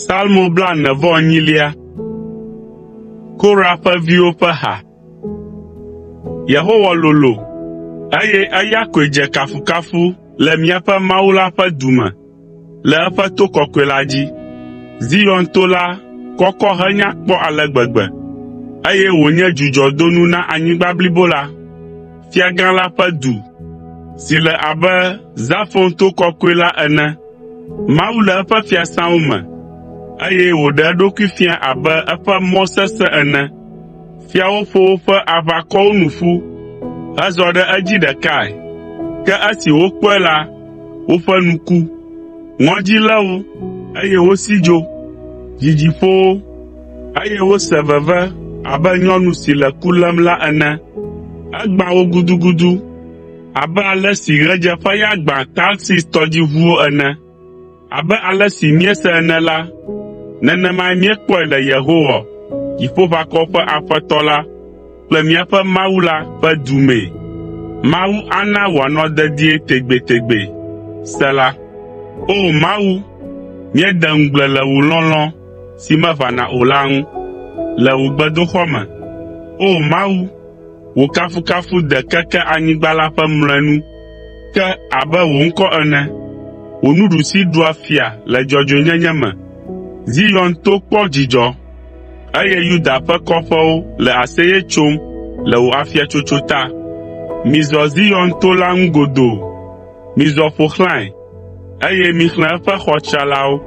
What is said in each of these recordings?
Salmo 48. Kora ƒe viwo ƒe ha. Yehowa lolo, eye eya koe dze kafukafu le míaƒe Mawu la ƒe du me, le eƒe to kɔkɔe la dzi. Zion to la kɔkɔ henya kpɔ ale gbegbe, eye wònye dzudzɔdonu na anyigba blibo la. Fiagã la ƒe du, si le abe Zafon to kɔkɔe la ene. Mawu le eƒe fiasãwo me, eye wòɖe eɖokui fia abe eƒe mɔ sesẽ ene. Fiawo ƒo woƒe aʋakɔwo nu ƒu, hezɔ ɖe edzi ɖekae. Ke esi wokpɔe la, woƒe nu ku. Ŋɔdzi lé wo, eye wosi dzo. Dzidzi ƒo wo, eye wose veve abe nyɔnu si le ku lém la ene. Egbã wo gudugudu, abe ale si ɣedzeƒeya gbã Tarsis tɔdziʋuwo ene. Abe ale si míese ene la, nenemae míekpɔe le Yehowa, Dziƒoʋakɔwo ƒe Aƒetɔ la kple míaƒe Mawu la ƒe du mee. Mawu ana wòanɔ dedie tegbetegbe. Sela. O Mawu, míeɖe ŋugble le wò lɔlɔ̃ si meʋãna o la ŋu, le wò gbedoxɔ me. O Mawu, wò kafukafu de keke anyigba la ƒe mlɔenu, ke abe wò ŋkɔ ene, wò nuɖusi ɖua fia le dzɔdzɔenyenye me. Zion to kpɔ dzidzɔ, eye Yuda ƒe kɔƒewo le aseye tsom le wò afiatsotso ta. Mizɔ Zion to la ŋu godoo, mizɔ ƒo xlãe, eye mixlẽ eƒe xɔ tsralawo,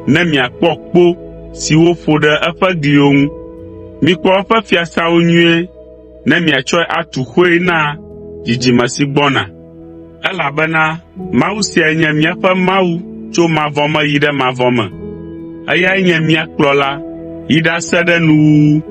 ne miakpɔ kpo siwo ƒo ɖe eƒe gliwo ŋu. Mikpɔ eƒe fiasãwo nyuie, ne miatsɔe atu xoe na dzidzime si gbɔna. Elabena Mawu siae nye míaƒe Mawu tso mavɔ me yi ɖe mavɔ me. Eyae nye mía kplɔla yi ɖase ɖe nuwuwu